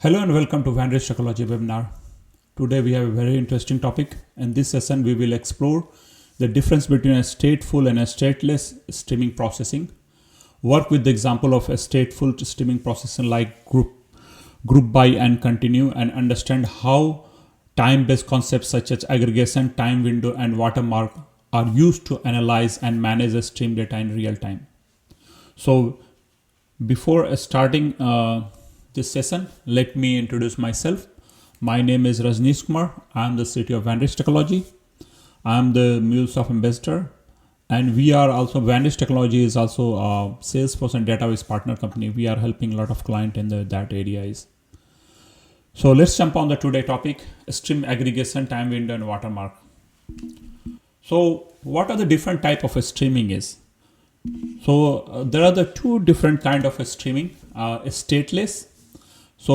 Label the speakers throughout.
Speaker 1: Hello and welcome to Vantage Technology webinar. Today we have a very interesting topic. In this session we will explore the difference between a stateful and a stateless streaming processing. Work with the example of a stateful streaming processing like group by and continue, and understand how time-based concepts such as aggregation, time window and watermark are used to analyze and manage a stream data in real time. So before starting this session, let me introduce myself. My name is Rajneesh Kumar. I am the CTO of Vantage Technology. I am the MuleSoft ambassador, and we are also Vantage Technology is also a Salesforce and database partner company. We are helping a lot of clients in that areas. So let's jump on the today topic: stream aggregation, time window, and watermark. So what are the different type of streaming is? So there are the two different kind of streaming. Stateless. So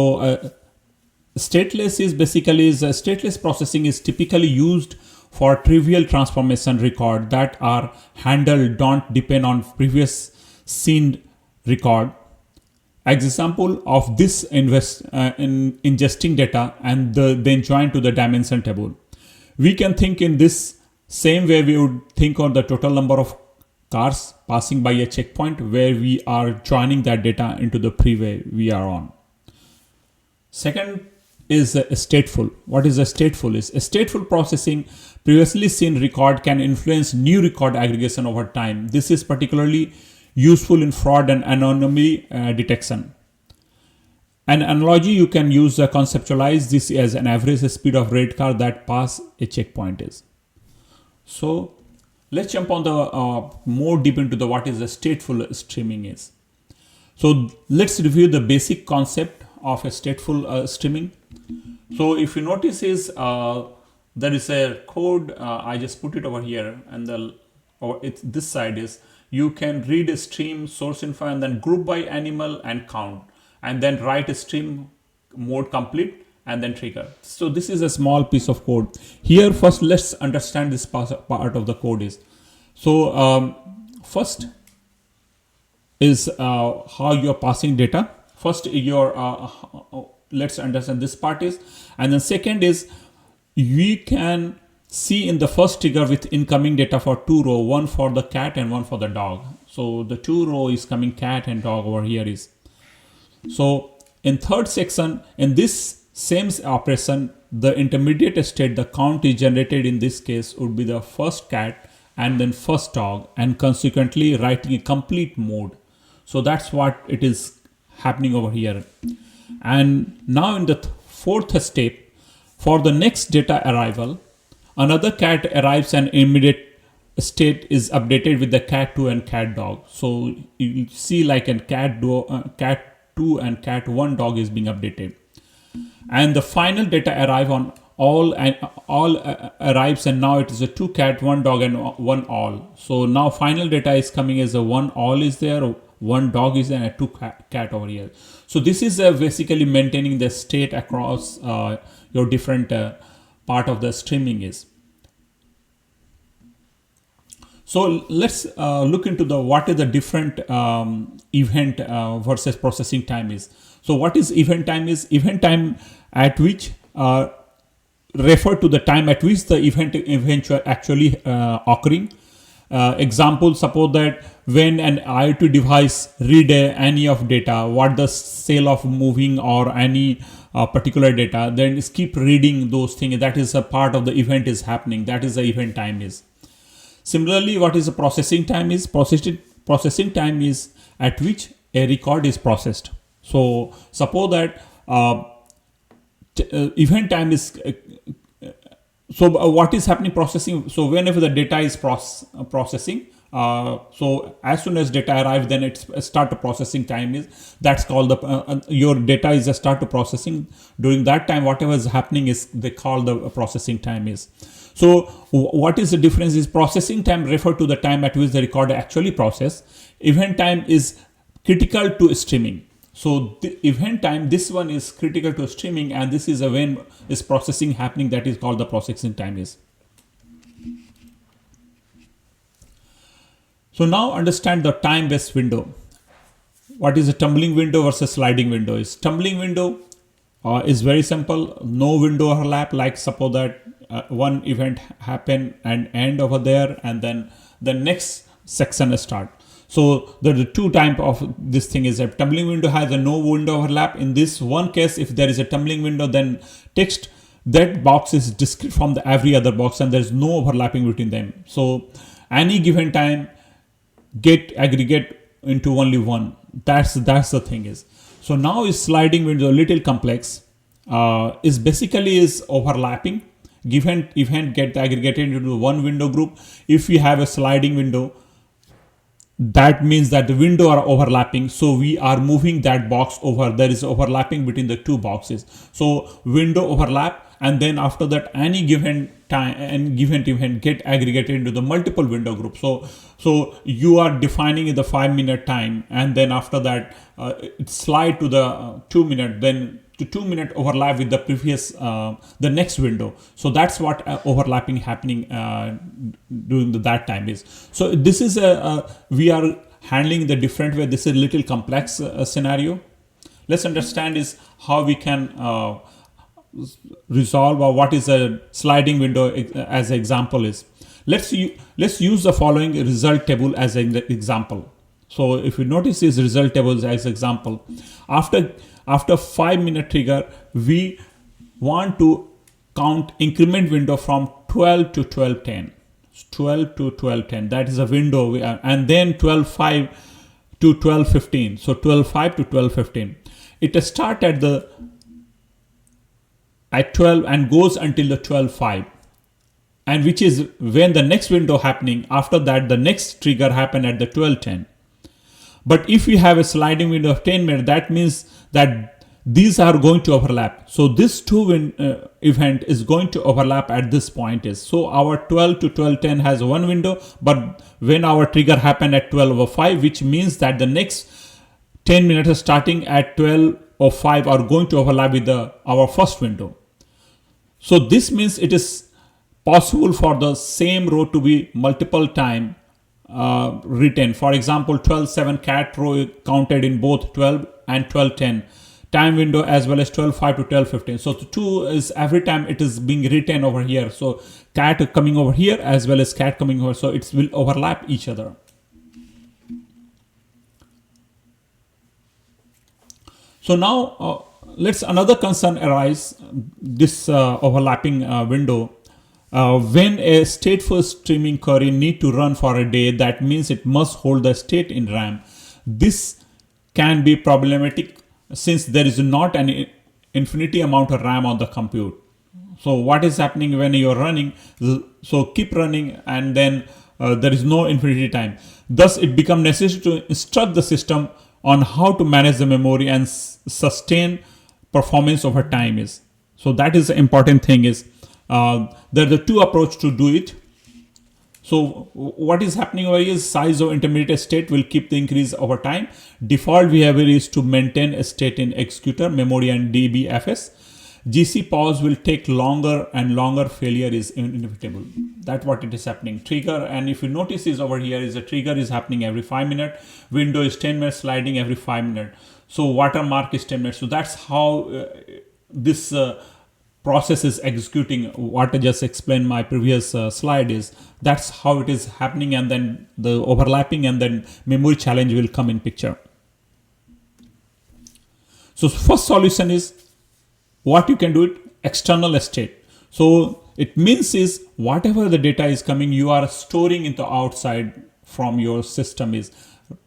Speaker 1: stateless is basically stateless processing is typically used for trivial transformation record that are handled don't depend on previous seen record. Example of this in ingesting data and then join to the dimension table. We can think in this same way we would think on the total number of cars passing by a checkpoint where we are joining that data into the freeway we are on. Second is stateful. What is a stateful? Is a stateful processing previously seen record can influence new record aggregation over time. This is particularly useful in fraud and anomaly detection. An analogy you can use to conceptualize this as an average speed of red car that pass a checkpoint is. So let's jump on the more deep into the what is the stateful streaming is. So let's review the basic concept of a stateful streaming. So if you notice is there is a code, I just put it over here, and it's this side is you can read a stream source info and then group by animal and count, and then write a stream mode complete and then trigger. So this is a small piece of code. Here first let's understand this part of the code is. So first is how you are passing data. First let's understand this part is, and then second is we can see in the first trigger with incoming data for two row, one for the cat and one for the dog. So the two row is coming cat and dog over here is. So in third section, in this same operation, the intermediate state, the count is generated in this case would be the first cat and then first dog, and consequently writing a complete mode. So that's what it is happening over here. And now in the fourth step, for the next data arrival, another cat arrives and immediate state is updated with the cat 2 and cat dog. So you see like a cat 2 and cat 1 dog is being updated. And the final data arrive on all arrives, and now it is a 2 cat 1 dog and 1 all. So now final data is coming as a 1 all is there, 1 dog is there, and a 2 cat over here. So this is basically maintaining the state across your different part of the streaming is. So let's look into the what is the different event versus processing time is. So what is event time is? Event time at which refer to the time at which the event actually occurring. Example, suppose that when an IoT device read any of data, what the sale of moving or any particular data, then just keep reading those things. That is a part of the event is happening. That is the event time is. Similarly, what is the processing time is? Processing time is at which a record is processed. So suppose that event time is what is happening processing. So whenever the data is processing, so as soon as data arrives, then it's start to processing time is. That's called the your data is a start to processing. During that time, whatever is happening is they call the processing time is. So what is the difference is processing time refer to the time at which the record actually processed. Event time is critical to streaming. So the event time, this one is critical to streaming, and this is when is processing happening, that is called the processing time is. So now understand the time-based window. What is a tumbling window versus sliding window is? Tumbling window is very simple. No window overlap. Like suppose that one event happen and end over there, and then the next section start. So there are two type of this thing is a tumbling window has a no window overlap. In this one case, if there is a tumbling window, then text that box is discrete from the every other box, and there is no overlapping between them. So any given time get aggregate into only one. That's the thing is. So now is sliding window a little complex. Is basically is overlapping. Given event get aggregated into one window group. If we have a sliding window, that means that the window are overlapping. So we are moving that box over. There is overlapping between the two boxes. So window overlap, and then after that any given time and given event get aggregated into the multiple window groups. So you are defining the 5-minute time, and then after that it slide to the 2-minute, then to 2-minute overlap with the previous the next window. So that's what overlapping happening during that time is. So this is we are handling the different way. This is a little complex scenario. Let's understand is how we can resolve, or what is a sliding window as an example is. Let's use the following result table as an example. So if you notice this result table as example, after 5-minute trigger, we want to count increment window from 12 to 12:10. 12 to 12:10. That is a window, and then 12:05 to 12:15. So 12:05 to 12:15. It starts at 12 and goes until the 12:05, and which is when the next window happening. After that, the next trigger happen at the 12:10. But if we have a sliding window of 10 minutes, that means that these are going to overlap. So this event is going to overlap at this point is. So our 12 to 12:10 has one window, but when our trigger happen at 12:05, which means that the next 10 minutes starting at 12:05 are going to overlap with our first window. So this means it is possible for the same row to be multiple time written. For example, 12:07 cat row counted in both 12 and 12:10 time window, as well as 12:05 to 12:15. So the two is every time it is being written over here. So cat coming over here as well as cat coming over. So it will overlap each other. So now let's another concern arise, this overlapping window. When a stateful streaming query need to run for a day, that means it must hold the state in RAM. This can be problematic since there is not an infinity amount of RAM on the compute. So what is happening when you're running? So keep running, and then there is no infinity time. Thus, it becomes necessary to instruct the system on how to manage the memory and sustain performance over time is. So that is the important thing is. There are the two approaches to do it. So what is happening over here is size of intermediate state will keep the increase over time. Default behavior is to maintain a state in executor, memory, and DBFS. GC pause will take longer, and longer failure is inevitable. That's what it is happening. Trigger, and if you notice is over here is a trigger is happening every 5 minutes. Window is 10 minutes sliding every 5 minutes. So watermark is 10 minutes. So that's how this process is executing. What I just explained my previous slide is that's how it is happening, and then the overlapping and then memory challenge will come in picture. So first solution is what you can do it external state. So it means is whatever the data is coming, you are storing into outside from your system is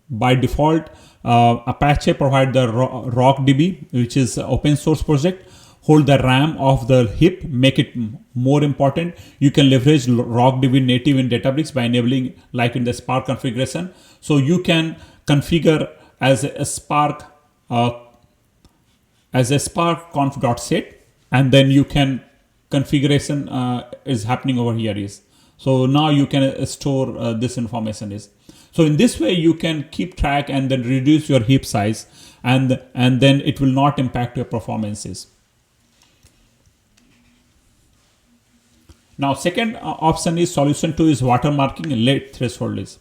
Speaker 1: by default. Apache provide the RockDB, which is open source project. Hold the RAM of the heap, make it more important. You can leverage RockDB native in Databricks by enabling like in the Spark configuration. So you can configure as a Spark conf.set, and then you can configuration is happening over here is. So now you can store this information is. So in this way you can keep track and then reduce your heap size, and then it will not impact your performances. Now second option is solution 2 is watermarking late threshold is.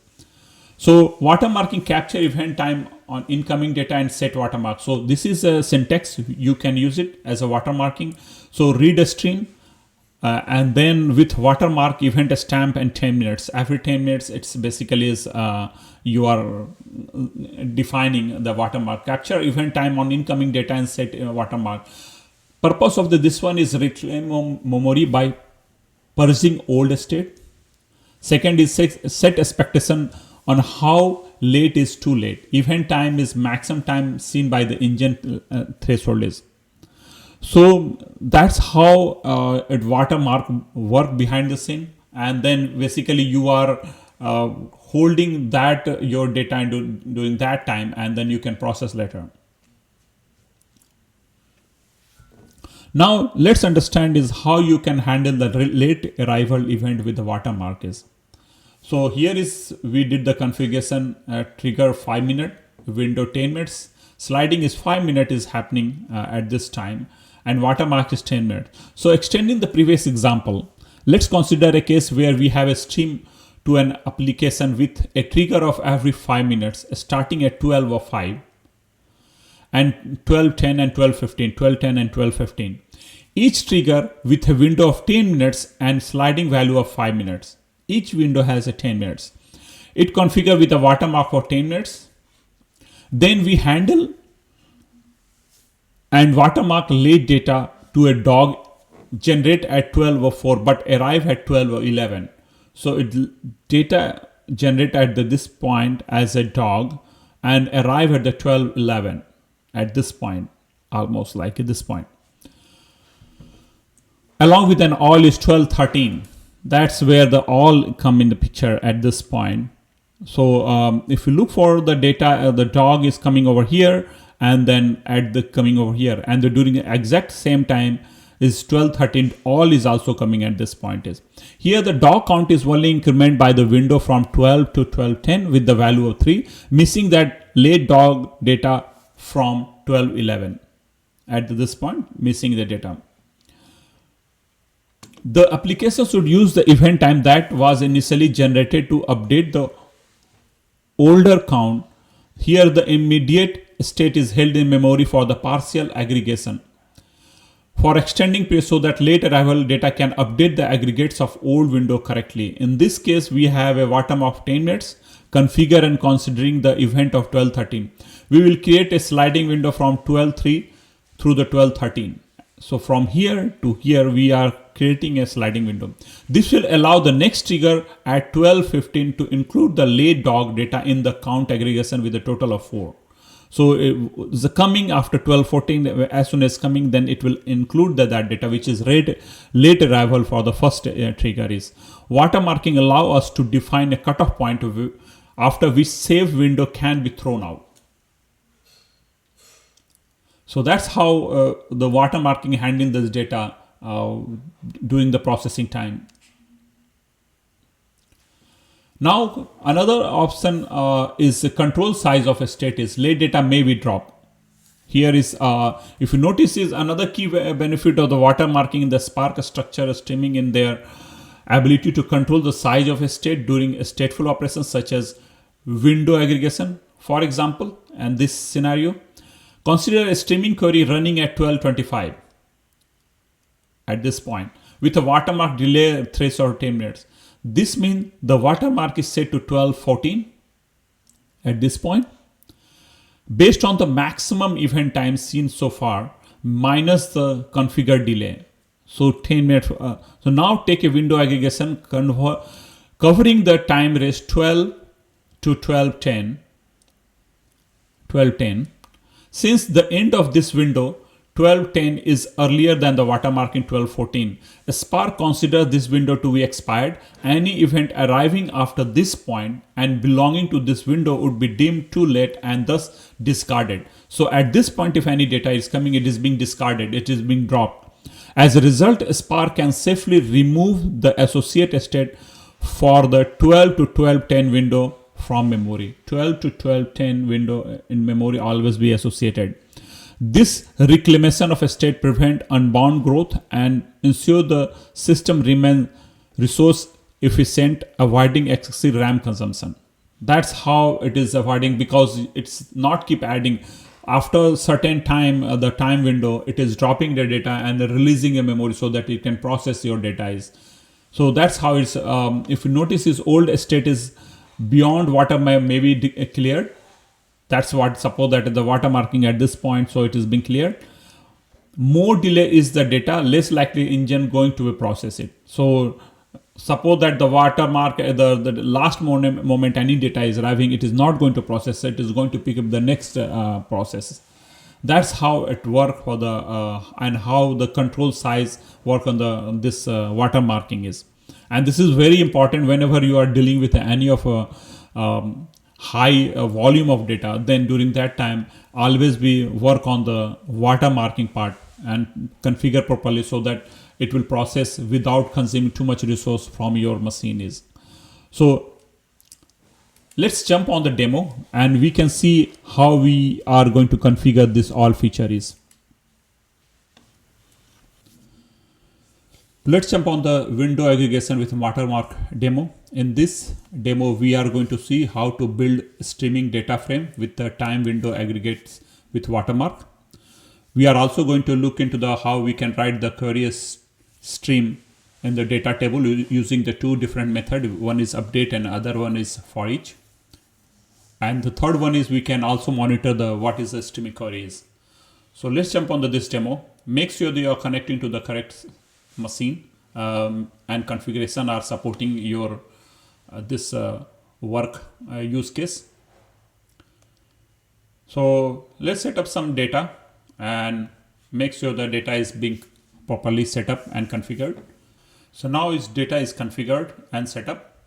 Speaker 1: So watermarking capture event time on incoming data and set watermark. So this is a syntax. You can use it as a watermarking. So read a stream and then with watermark event a stamp and 10 minutes. Every 10 minutes, it's basically is you are defining the watermark. Capture event time on incoming data and set watermark. Purpose of this one is reclaim memory by purging old state. Second is set expectation on how late is too late. Event time is maximum time seen by the engine threshold is. So that's how a watermark work behind the scene. And then basically you are holding that your data and during that time, and then you can process later. Now let's understand is how you can handle the late arrival event with the watermark is. So here is, we did the configuration, trigger 5 minute, window 10 minutes, sliding is 5 minutes is happening at this time, and watermark is 10 minutes. So extending the previous example, let's consider a case where we have a stream to an application with a trigger of every 5 minutes starting at 12:05 and 12:10 and 12:15, 12:10 and 12:15. Each trigger with a window of 10 minutes and sliding value of 5 minutes. Each window has a 10 minutes. It configured with a watermark for 10 minutes. Then we handle and watermark late data to a dog generate at 12:04 but arrive at 12:11. So it data generate at this point as a dog and arrive at the 12:11 at this point, almost like at this point. Along with an all is 12:13. That's where the all come in the picture at this point. So if you look for the data, the dog is coming over here and then at the coming over here, and during the exact same time is 12:13. All is also coming at this point. Is here the dog count is only increment by the window from 12 to 12:10 with the value of 3, missing that late dog data from 12:11. At this point, missing the data. The application should use the event time that was initially generated to update the older count. Here the immediate state is held in memory for the partial aggregation. For extending period so that late arrival data can update the aggregates of old window correctly. In this case, we have a watermark of 10 minutes, configure and considering the event of 12:13. We will create a sliding window from 12:03 through the 12:13. So from here to here, we are creating a sliding window. This will allow the next trigger at 12:15 to include the late dog data in the count aggregation with a total of 4. So the coming after 12:14, as soon as coming, then it will include that data, which is late arrival for the first trigger is. Watermarking allow us to define a cutoff point after which saved window can be thrown out. So that's how the watermarking handling this data during the processing time. Now another option is the control size of a state is late data may be dropped. Here is, if you notice, is another key benefit of the watermarking in the Spark structure streaming in their ability to control the size of a state during a stateful operations such as window aggregation, for example. And this scenario, consider a streaming query running at 12:25 at this point with a watermark delay threshold 10 minutes. This means the watermark is set to 12:14 at this point based on the maximum event time seen so far minus the configured delay. So 10 minutes. So now take a window aggregation covering the time range 12 to 12:10. Since the end of this window, 12:10 is earlier than the watermark in 12:14. Spark considers this window to be expired. Any event arriving after this point and belonging to this window would be deemed too late and thus discarded. So at this point, if any data is coming, it is being discarded, it is being dropped. As a result, Spark can safely remove the associated state for the 12 to 12:10 window from memory. 12 to 12:10 window in memory always be associated. This reclamation of a state prevent unbound growth and ensure the system remains resource efficient, avoiding excessive RAM consumption. That's how it is avoiding, because it's not keep adding. After a certain time, the time window, it is dropping the data and releasing a memory so that it can process your data is. So that's how it's, if you notice, his old state is beyond what may be cleared. That's what, suppose that the watermarking at this point, so it is being cleared. More delay is the data, less likely engine going to process it. So suppose that the watermark, the last moment any data is arriving, it is not going to process it, is going to pick up the next process. That's how it work for the and how the control size work on the on this watermarking is. And this is very important whenever you are dealing with any of a high volume of data. Then during that time, always be work on the watermarking part and configure properly so that it will process without consuming too much resource from your machine is. So let's jump on the demo and we can see how we are going to configure this all feature is. Let's jump on the window aggregation with watermark demo. In this demo, we are going to see how to build streaming data frame with the time window aggregates with watermark. We are also going to look into the how we can write the query stream in the data table using the two different methods. One is update and other one is for each. And the third one is we can also monitor the what is the streaming query is. So let's jump on this demo. Make sure that you are connecting to the correct machine and configuration are supporting your this work use case. So let's set up some data and make sure the data is being properly set up and configured. So now its data is configured and set up.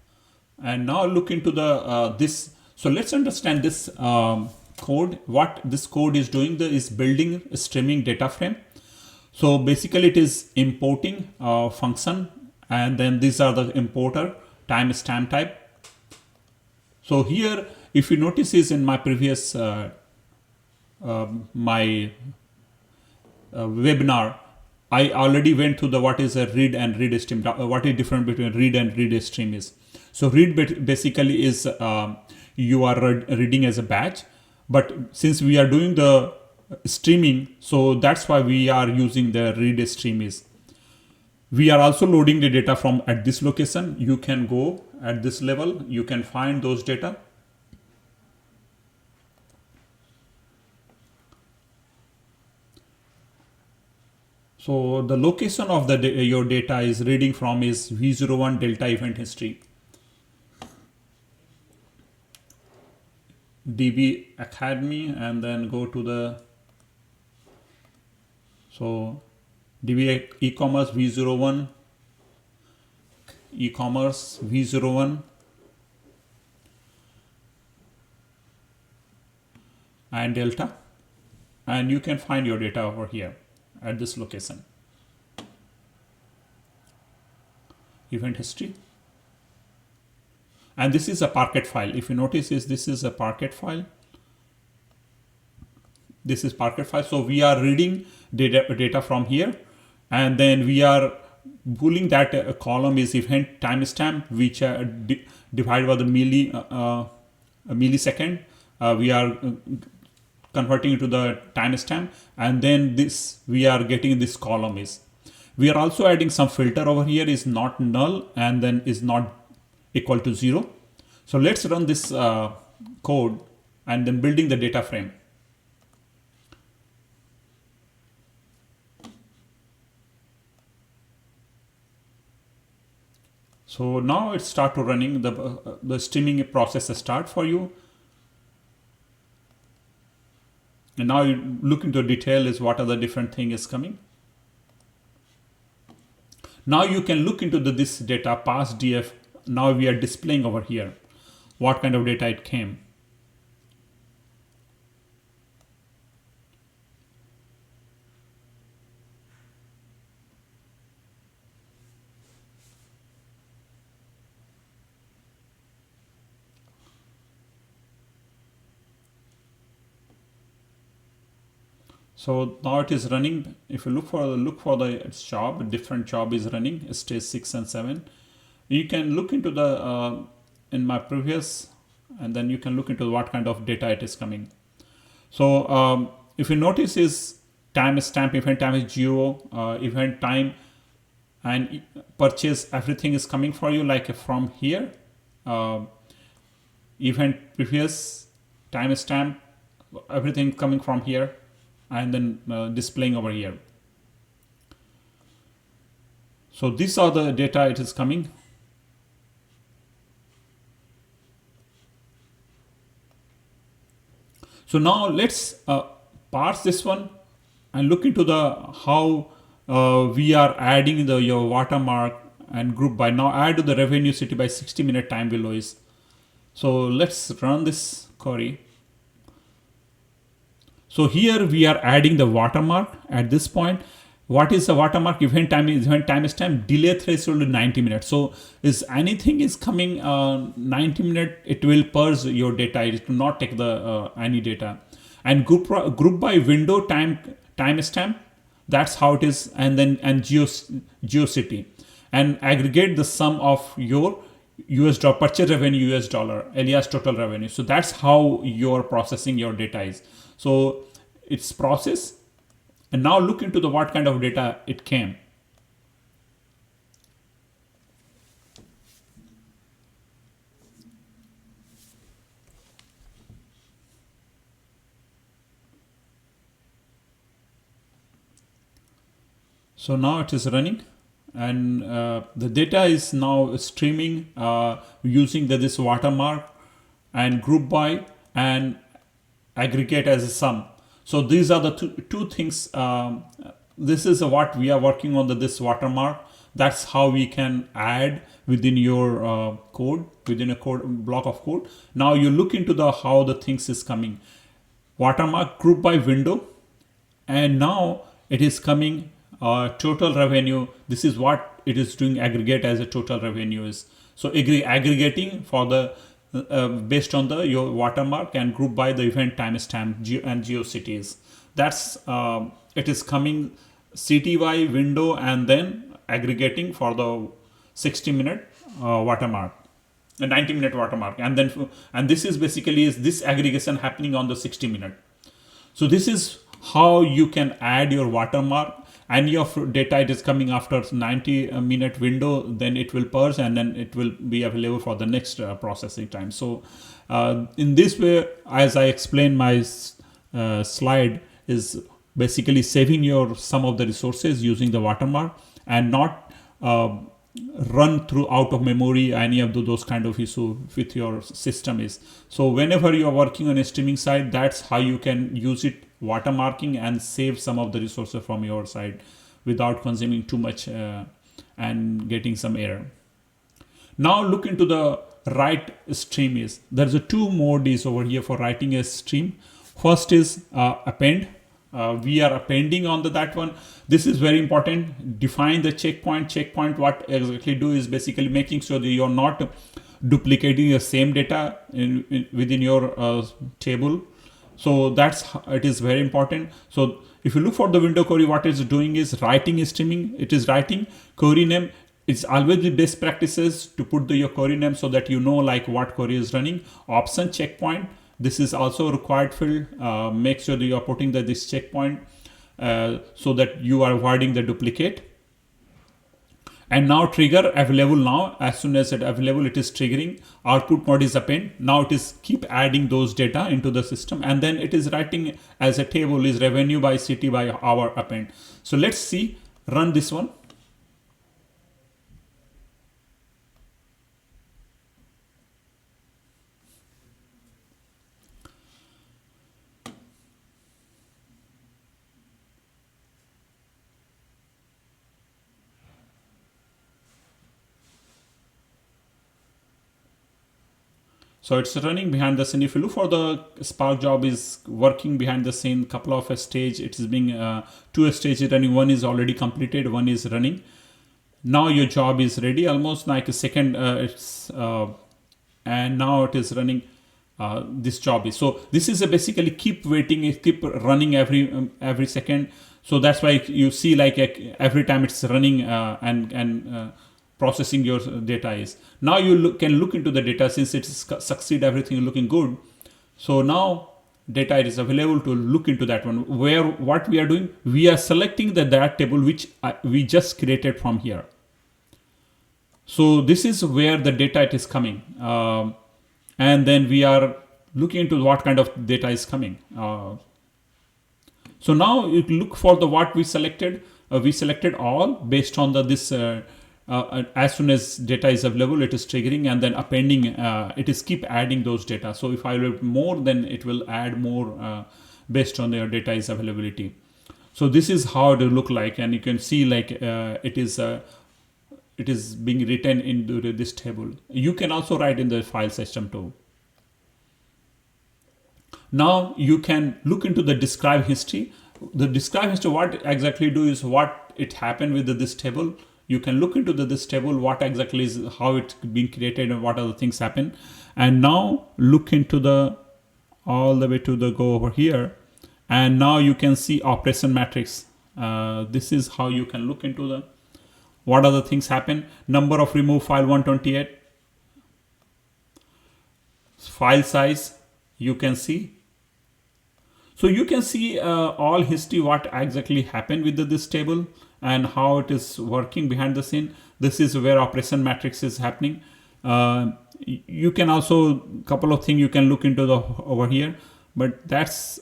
Speaker 1: And now look into the this. So let's understand this code. What this code is doing is building a streaming data frame. So basically it is importing function, and then these are the importer timestamp type. So here, if you notice, is in my previous webinar, I already went through the what is a read and read stream. What is different between read and read stream is. So read basically is you are reading as a batch, but since we are doing the streaming, so that's why we are using the read stream is. We are also loading the data from at this location. You can go at this level, you can find those data. So the location of the your data is reading from is V01 delta event history. DB Academy, and then go to the, so DB e-commerce V01, e-commerce V01, and delta, and you can find your data over here at this location. Event history. And this is a Parquet file. If you notice, this is a Parquet file. This is Parquet file. So we are reading data from here, and then we are pulling that column is event timestamp, which divided by the millisecond. We are converting it to the timestamp, and then this we are getting this column is. We are also adding some filter over here is not null and then is not equal to 0. So let's run this code and then building the data frame. So now it start to running the streaming process start for you. And now you look into detail is what are the different thing is coming. Now you can look into this data past DF. Now we are displaying over here what kind of data it came. So now it is running. If you look for the job, different job is running, stage 6 and 7. You can look into the in my previous and then you can look into what kind of data it is coming. So if you notice is timestamp, event time is geo, event time and purchase, everything is coming for you like from here. Event previous, timestamp, everything coming from here, and then displaying over here. So these are the data it is coming. So now let's parse this one and look into the how we are adding your watermark and group by. Now add to the revenue city by 60-minute time below is. So let's run this query. So here we are adding the watermark at this point. What is the watermark? Event time is time, delay threshold 90 minutes. So is anything is coming 90 minutes, it will purge your data. It will not take the any data. And group by window timestamp, that's how it is. And then GeoCity, and aggregate the sum of your US dollar purchase revenue, US dollar, alias total revenue. So that's how you're processing your data is. So it's process. And now look into the what kind of data it came. So now it is running, and the data is now streaming using this watermark and group by and aggregate as a sum. So these are the two things. This is what we are working on, this watermark. That's how we can add within your code, within a code block of code. Now you look into the how the things is coming. Watermark group by window, and now it is coming total revenue. This is what it is doing, aggregate as a total revenue is. So aggregating for the based on your watermark and group by the event timestamp and GeoCities. That's it is coming CTY window and then aggregating for the 60-minute watermark, a 90-minute watermark, and then this is basically is this aggregation happening on the 60-minute. So this is how you can add your watermark. And your data it is coming after 90-minute window, then it will purge and then it will be available for the next processing time. So in this way, as I explained, my slide is basically saving your some of the resources using the watermark and not run through out of memory any of those kind of issue with your system is. So whenever you are working on a streaming side, that's how you can use it, watermarking, and save some of the resources from your side without consuming too much and getting some error. Now look into the write stream is. There's a two mode is over here for writing a stream. First is append. We are appending on that one. This is very important. Define the checkpoint. Checkpoint what exactly do is basically making sure that you're not duplicating the same data within your table. So that's it is very important. So if you look for the window query, what it's doing is writing is streaming. It is writing query name. It's always the best practices to put your query name so that you know like what query is running. Option checkpoint. This is also a required field. Make sure that you are putting this checkpoint so that you are avoiding the duplicate. And now trigger available now. As soon as it available, it is triggering. Output mode is append. Now it is keep adding those data into the system, and then it is writing as a table is revenue by city by hour append. So let's see, run this one. So it's running behind the scene. If you look for the Spark job is working behind the scene, couple of a stage. It is being two stages running. One is already completed, one is running. Now your job is ready, almost like a second. And now it is running. This job is so. This is a basically keep waiting, keep running every second. So that's why you see like every time it's running and processing your data is. Now you can look into the data since it succeed, everything is looking good. So now data is available to look into that one. Where what we are doing, we are selecting that table which we just created from here. So this is where the data it is coming, and then we are looking into what kind of data is coming. So now you look for the what we selected. We selected all based on the this. As soon as data is available, it is triggering and then appending. It is keep adding those data. So if I load more, then it will add more based on their data is availability. So this is how it will look like, and you can see like it is being written into this table. You can also write in the file system too. Now you can look into the describe history. The describe history, what exactly do is what it happened with this table. You can look into this table, what exactly is, how it's being created and what other things happen. And now look into the, all the way to the go over here. And now you can see operation matrix. This is how you can look into the, what other things happen. Number of remove file 128. File size, you can see. So you can see all history, what exactly happened with this table and how it is working behind the scene. This is where operation matrix is happening. You can also, couple of things you can look into the over here, but that's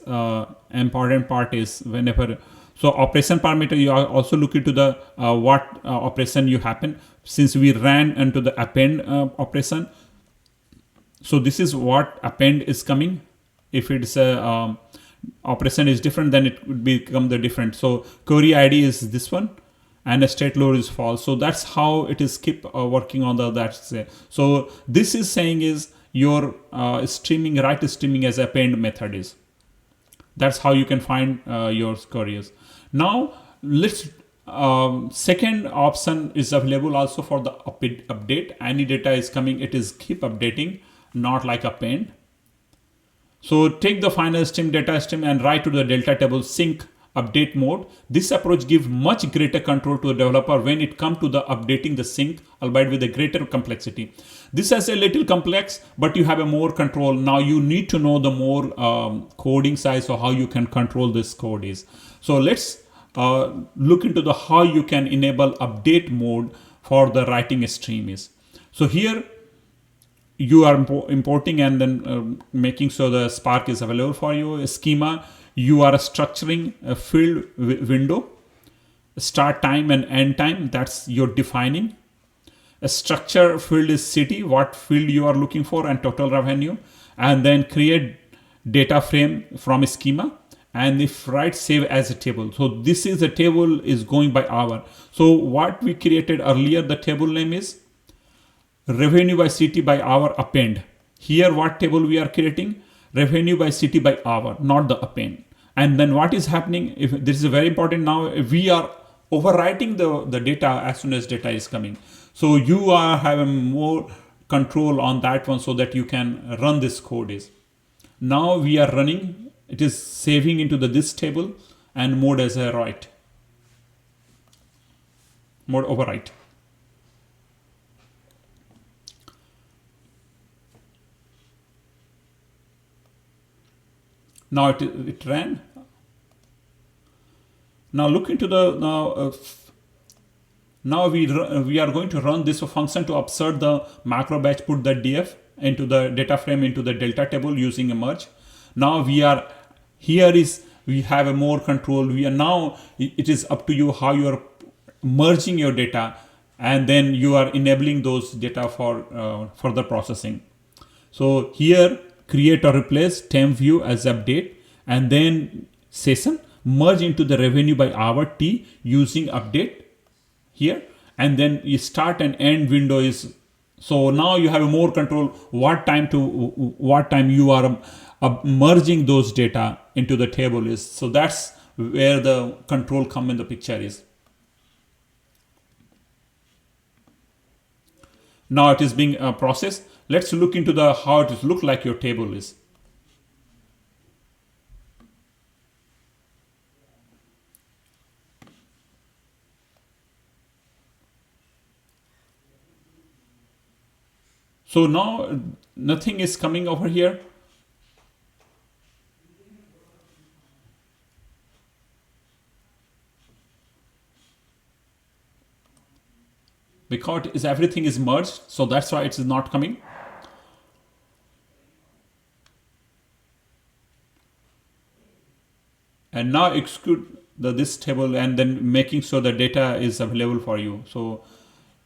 Speaker 1: important part is whenever, so operation parameter, you also look into the what operation you happen, since we ran into the append operation. So this is what append is coming. If it's a operation is different, then it would become the different. So query ID is this one, and a state load is false. So that's how it is keep working on the that's so this is saying is your streaming, write streaming as append method is. That's how you can find your queries. Now let's second option is available also for the update. Any data is coming, it is keep updating, not like append. So take the final stream data stream and write to the delta table sync update mode. This approach gives much greater control to a developer when it comes to the updating the sync, albeit with a greater complexity. This is a little complex, but you have a more control. Now you need to know the more coding size or how you can control this code is. So let's look into the how you can enable update mode for the writing stream is. So here you are importing and then making sure the Spark is available for you. A schema, you are structuring a field window, start time and end time, that's you're defining. A structure field is city, what field you are looking for, and total revenue. And then create data frame from a schema. And if write save as a table. So this is a table is going by hour. So what we created earlier, the table name is revenue by city by hour append. Here what table we are creating? Revenue by city by hour, not the append. And then what is happening, if this is very important now, we are overwriting the data as soon as data is coming. So you are having more control on that one so that you can run this code is. Now we are running, it is saving into this table and mode as a write. Mode overwrite. Now it ran. Now look into the now we are going to run this function to observe the macro batch, put the df into the data frame into the delta table using a merge. Now we are here is we have a more control. We are now it is up to you how you are merging your data, and then you are enabling those data for further processing. So here create or replace temp view as update, and then session merge into the revenue by hour T using update here, and then you start and end window is. So now you have a more control what time you are merging those data into the table is. So that's where the control come in the picture is. Now it is being processed. Let's look into the how it look like your table is. So now nothing is coming over here. Because everything is merged, so that's why it is not coming. And now execute this table and then making sure the data is available for you. So,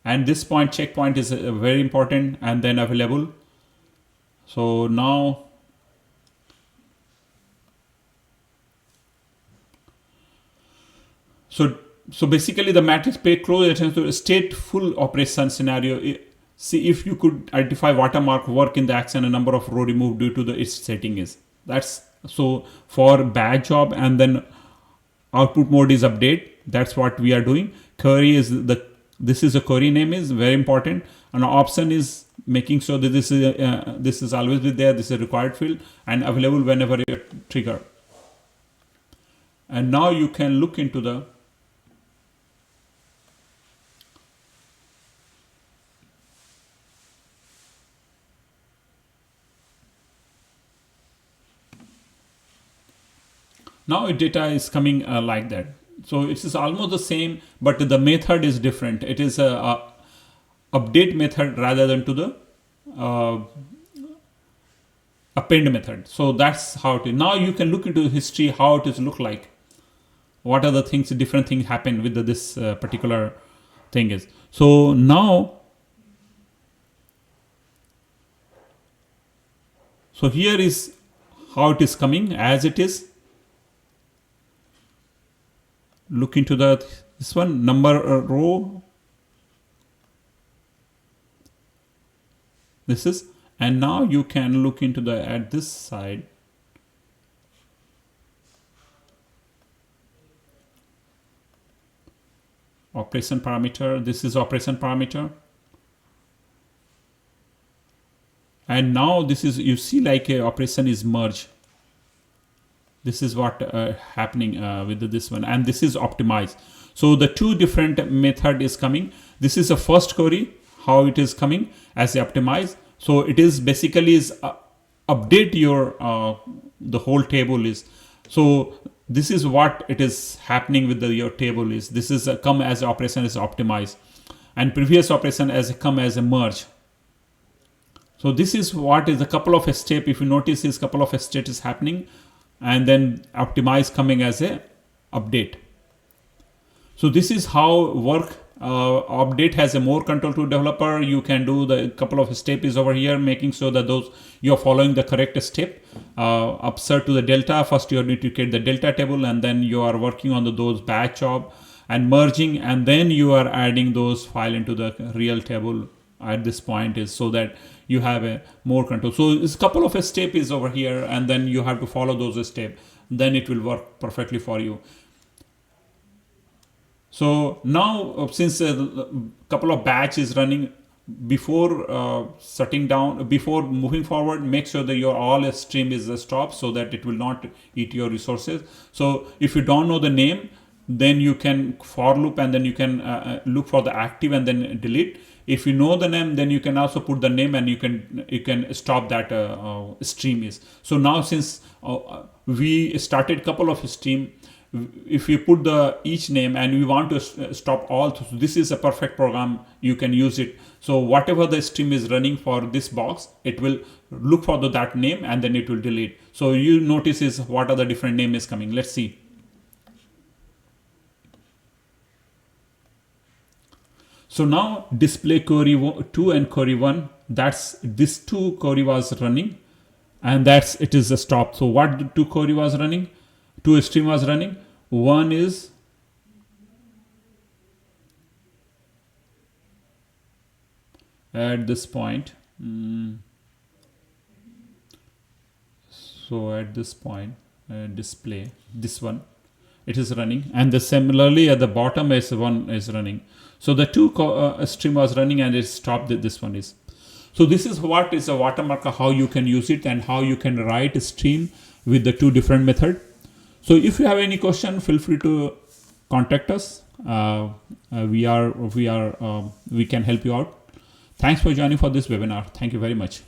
Speaker 1: and this point checkpoint is very important, and then available. So now, so basically the matrix pay close attention to stateful operation scenario. See if you could identify watermark work in the action, a number of row removed due to the its setting is. That's so for batch job, and then output mode is update. That's what we are doing. Query is this is a query name is very important, and option is making sure that this is always be there. This is a required field and available whenever you trigger. And now you can look into the now data is coming like that. So it is almost the same, but the method is different. It is a update method rather than to the append method. So that's how it is. Now you can look into history, how it is look like. What are the things, different things happen with this particular thing is. So now, so here is how it is coming as it is. Look into this one number row. This is, and now you can look into the at this side. Operation parameter. This is operation parameter. And now this is, you see like a operation is merged. This is what happening with this one, and this is optimized. So the two different method is coming. This is a first query, how it is coming as optimize. So it is basically is update your the whole table is. So this is what it is happening with your table is. This is come as operation is optimized, and previous operation as come as a merge. So this is what is a couple of step. If you notice, is couple of steps is happening. And then optimize coming as a update. So this is how work. Update has a more control to developer. You can do the couple of steps is over here, making sure that those you're following the correct step. Upsert to the delta. First you need to create the delta table, and then you are working on those batch job and merging, and then you are adding those file into the real table at this point is, so that you have a more control. So it's a couple of steps is over here, and then you have to follow those steps. Then it will work perfectly for you. So now since a couple of batch is running, before shutting down, before moving forward, make sure that your all stream is stopped so that it will not eat your resources. So if you don't know the name, then you can for loop, and then you can look for the active and then delete. If you know the name, then you can also put the name, and you can stop that stream is. So now since we started couple of stream, if you put the each name and we want to stop all, so this is a perfect program. You can use it. So whatever the stream is running for this box, it will look for that name, and then it will delete. So you notice is what are the different name is coming. Let's see. So now display query 2 and query 1, that's this 2 query was running, and that's it is a stop. So what 2 query was running? 2 stream was running. One is at this point. So at this point, display this one, it is running, and the similarly at the bottom is one is running. So the 2 stream was running, and it stopped. This one is. So this is what is a watermark, how you can use it, and how you can write a stream with the 2 different method. So if you have any question, feel free to contact us. We can help you out. Thanks for joining for this webinar. Thank you very much.